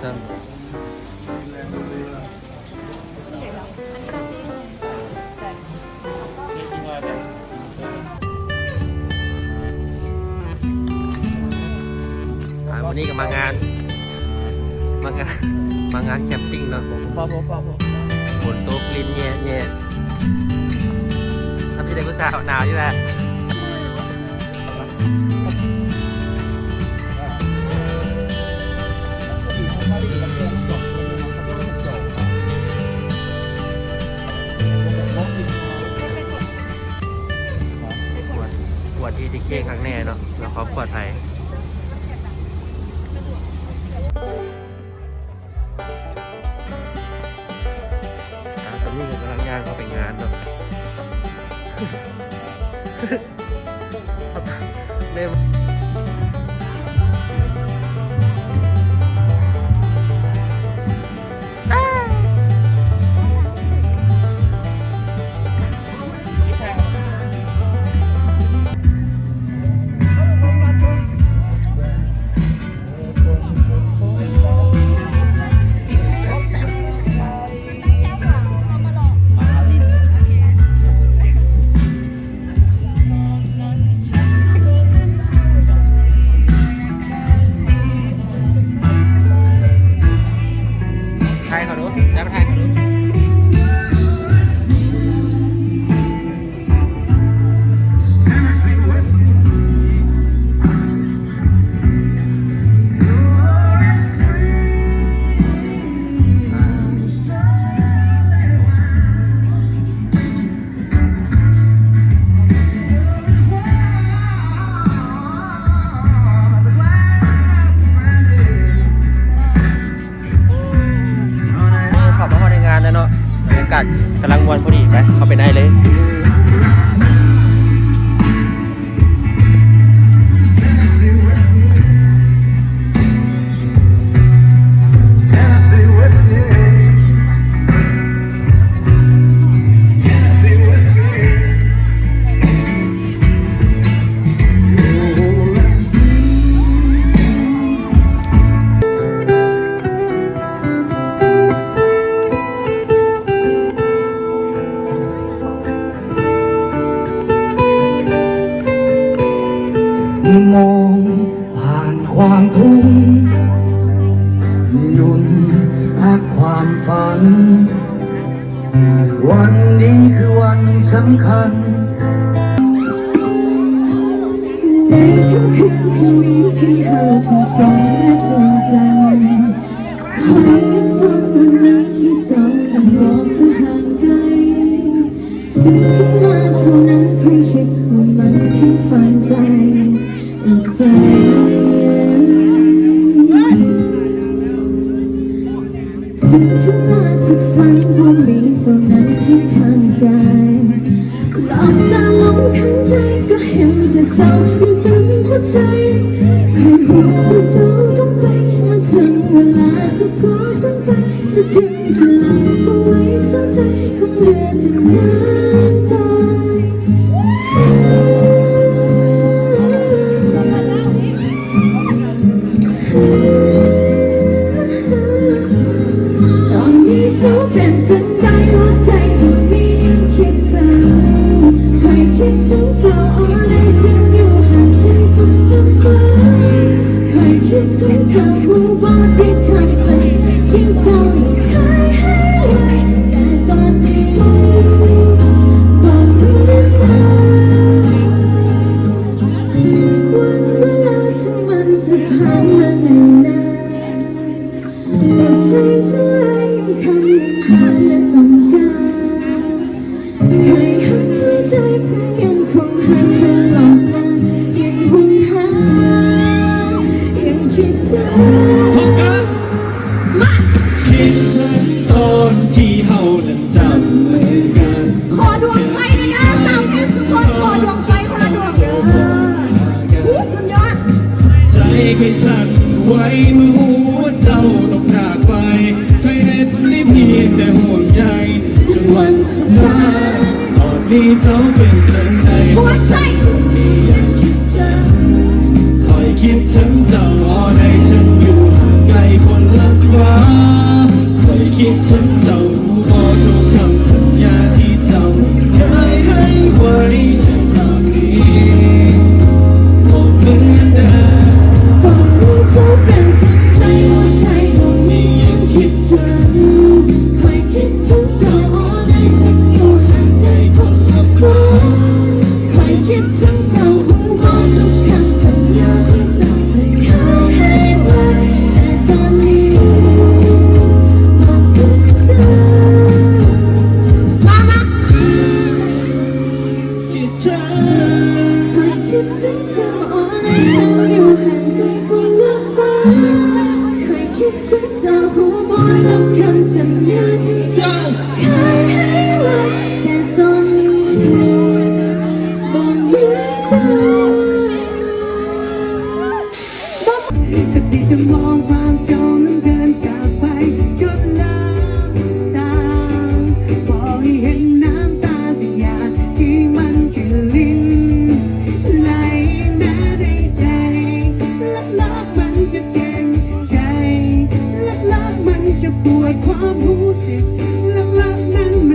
ซ้ำวันนี้ก็มางานแคมปิ้งเนาะฝนตกลิ้นแย่ทำที่ไหนก็สาวหนาวอยู่แหละขวดETK ครั้งแน่เนาะแล้วเขาขวดไทยตอนนี้กำลังย่างเขาไปงานเนาะเริ่มกำลังวนพอดีไปเข้าไปได้เลยมองผ่านความทุกข์ยุ่นทักความฝันวันนี้คือวันสำคัญในค่ำคืนที่มีเพียงเราทั้งสองและจงจำคอยจำวันนั้นที่เจ้าบอกจะห่างไกลตื่นขึ้นมาเท่านั้นเพื่อคิดว่ามันเพียงฝันไกลใจตื่นขึ้นมาจากฝันว่ามีเจ้านั้นเคียงข้างกายหลับตามองข้างใจก็เห็นแต่เจ้าอยู่เต็มหัวใจเคยบอกว่าเจ้าต้องไปมันถึงเวลาเจ้าก็ต้องไปจะดึงจะหลับจะไว้เท่าใจคงเหลือแต่น้ำตาตอนนี้เจ้าเป็นฉันได้หัวใจก็มีคิดถึงเคยคิดถึงเจ้าอะไรจึงอยู่ห่างไกลคนละฟ้าเคยคิดถึงเจ้าผู้บอกที่คำสั่งที่เจ้าไม่เคยให้ไว้แต่ตอนนี้บอกเพื่อเธอวันเวลาที่มันจะผ่านมานานแต่ใจเธอยังคำยังหาและต้องการเคยหักเสียใจแต่ยังคงหันตลอดมายังห่วงหายังคิดถึงคิดถึงตอนที่เฮานั้นจับมือกันขอดวงไฟนะนะสาวแอมทุกคนขอดวงไฟคนละดวงเด้อสุดยอดใจเคยสั่นไหวเมื่อหัวเจ้าต้องจากไปเคยเห็นลิบเพียงแต่ห่วงใยจนวันสุดท้ายตอนนี้เจ้าเป็นจังใดหัวใจนี้ยังคิดถึงคอยคิดถึงเจ้าall day ฉันอยู่ห่างไกลคนละฟ้า คิดถึงเจ้าขอทุกคำสัญญาที่เจ้าเคยให้ไว้แต่ตอนนี้ก็เหมือนเดิม ตอนนี้เจ้าเป็นจังในหัวใจดวงนี้ยังคิดถึงคอยคิดถึงเจ้าอ่อนให้ฉันอยู่ห่างไกลคนละฟ้าคอยคิดถึงเจ้าหูขอทุกคำสัญญาที่เจ้าเคยให้ไว้แต่ตอนนี้บอกเธอ มามา คิดถึง คอยคิดถึงเจ้าอ่อนให้ฉันอยู่ห่างไกลคนละฟ้าคอยคิดถึงเจ้าหูบอกทุกคำสัญญาที่เจ้า เจ้า เคยให้ไว้แต่ตอนนี้บอกเหมือนเธอ จะดีจะมองความเจ้านั้นเดินจากไปจนน้ำตาบอกให้เห็นน้ำตาจะอยากที่มันจะลิ้นไหลแม้ในใจลักๆมันจะเจ็บใจลักๆมันจะปวดความรู้สึก